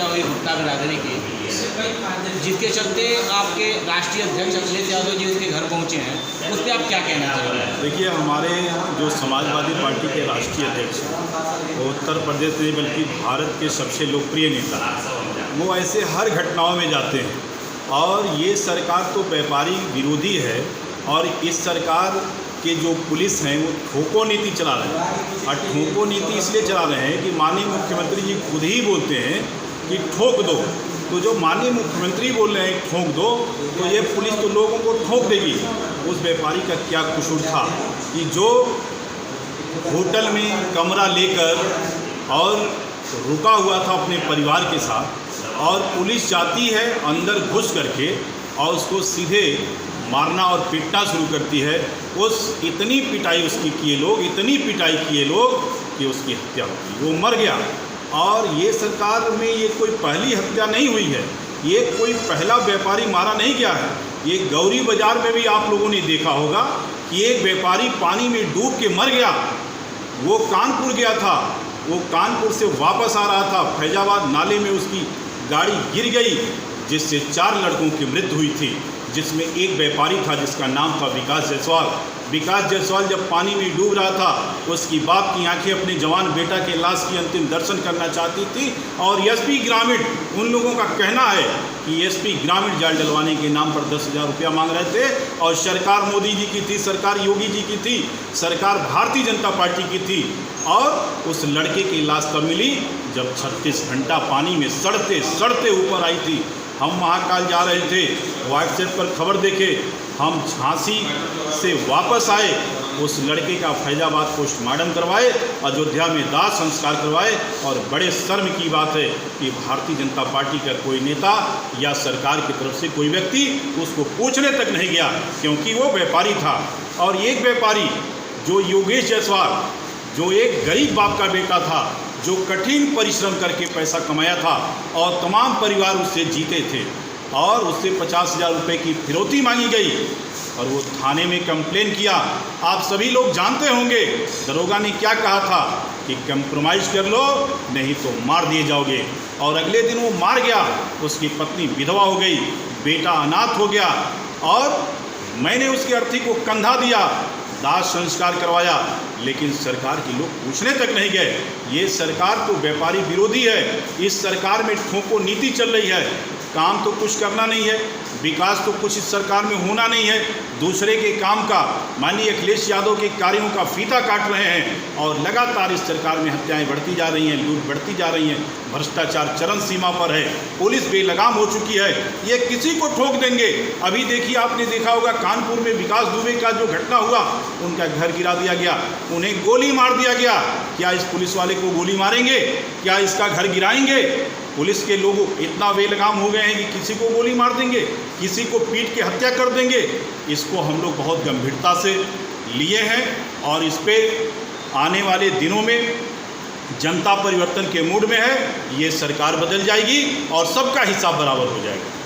हुई भुट्टा बिरादरी की, जिसके चलते आपके राष्ट्रीय अध्यक्ष अखिलेश यादव जी उसके घर पहुंचे हैं, उस पर आप क्या कहना चाहेंगे? देखिए, हमारे जो समाजवादी पार्टी के राष्ट्रीय अध्यक्ष वो उत्तर प्रदेश में बल्कि भारत के सबसे लोकप्रिय नेता, वो ऐसे हर घटनाओं में जाते हैं। और ये सरकार तो व्यापारी विरोधी है, और इस सरकार के जो पुलिस हैं वो ठोको नीति चला रहे हैं। और ठोको नीति इसलिए चला रहे हैं कि माननीय मुख्यमंत्री जी खुद ही बोलते हैं कि ठोक दो। तो जो माननीय मुख्यमंत्री बोल रहे हैं ठोक दो, तो ये पुलिस तो लोगों को ठोक देगी। उस व्यापारी का क्या कसूर था कि जो होटल में कमरा लेकर और रुका हुआ था अपने परिवार के साथ, और पुलिस जाती है अंदर घुस करके और उसको सीधे मारना और पीटना शुरू करती है। इतनी पिटाई उसकी किए लोग, इतनी पिटाई किए लोग कि उसकी हत्या हो गई, वो मर गया। और ये सरकार में ये कोई पहली हत्या नहीं हुई है, ये कोई पहला व्यापारी मारा नहीं गया है। ये गौरी बाजार में भी आप लोगों ने देखा होगा कि एक व्यापारी पानी में डूब के मर गया। वो कानपुर गया था, वो कानपुर से वापस आ रहा था, फैजाबाद नाले में उसकी गाड़ी गिर गई, जिससे 4 लड़कों की मृत्यु हुई थी, जिसमें एक व्यापारी था जिसका नाम था विकास जायसवाल। विकास जायसवाल जब पानी में डूब रहा था, उसकी बाप की आंखें अपने जवान बेटा के लाश की अंतिम दर्शन करना चाहती थी। और एसपी ग्रामीण, उन लोगों का कहना है कि एसपी ग्रामीण जाल डलवाने के नाम पर 10,000 रुपया मांग रहे थे। और सरकार मोदी जी की थी, सरकार योगी जी की थी, सरकार भारतीय जनता पार्टी की थी। और उस लड़के की लाश तब मिली जब 36 घंटा पानी में सड़ते सड़ते ऊपर आई थी। हम महाकाल जा रहे थे, व्हाट्सएप पर खबर देखे, हम झांसी से वापस आए, उस लड़के का फैजाबाद पोस्टमार्टम करवाए, अयोध्या में दाह संस्कार करवाए। और बड़े शर्म की बात है कि भारतीय जनता पार्टी का कोई नेता या सरकार की तरफ से कोई व्यक्ति उसको पूछने तक नहीं गया, क्योंकि वो व्यापारी था। और एक व्यापारी जो योगेश जायसवाल, जो एक गरीब बाप का बेटा था, जो कठिन परिश्रम करके पैसा कमाया था, और तमाम परिवार उससे जीते थे, और उससे 50,000 रुपये की फिरौती मांगी गई, और वो थाने में कंप्लेन किया। आप सभी लोग जानते होंगे दरोगा ने क्या कहा था कि कंप्रोमाइज़ कर लो, नहीं तो मार दिए जाओगे। और अगले दिन वो मार गया, उसकी पत्नी विधवा हो गई, बेटा अनाथ हो गया। और मैंने उसकी अर्थी को कंधा दिया, दाह संस्कार करवाया, लेकिन सरकार के लोग पूछने तक नहीं गए। ये सरकार तो व्यापारी विरोधी है। इस सरकार में ठोको नीति चल रही है, काम तो कुछ करना नहीं है, विकास तो कुछ इस सरकार में होना नहीं है। दूसरे के काम का, माननीय अखिलेश यादव के कार्यों का फीता काट रहे हैं। और लगातार इस सरकार में हत्याएं बढ़ती जा रही हैं, लूट बढ़ती जा रही हैं, भ्रष्टाचार चरम सीमा पर है, पुलिस बेलगाम हो चुकी है। ये किसी को ठोक देंगे। अभी देखिए, आपने देखा होगा कानपुर में विकास दुबे का जो घटना हुआ, उनका घर गिरा दिया गया, उन्हें गोली मार दिया गया। क्या इस पुलिस वाले को गोली मारेंगे? क्या इसका घर गिराएंगे? पुलिस के लोग इतना बेलगाम हो गए हैं कि किसी को गोली मार देंगे, किसी को पीट के हत्या कर देंगे। इसको हम लोग बहुत गंभीरता से लिए हैं, और इस पे आने वाले दिनों में जनता परिवर्तन के मूड में है। ये सरकार बदल जाएगी और सबका हिसाब बराबर हो जाएगा।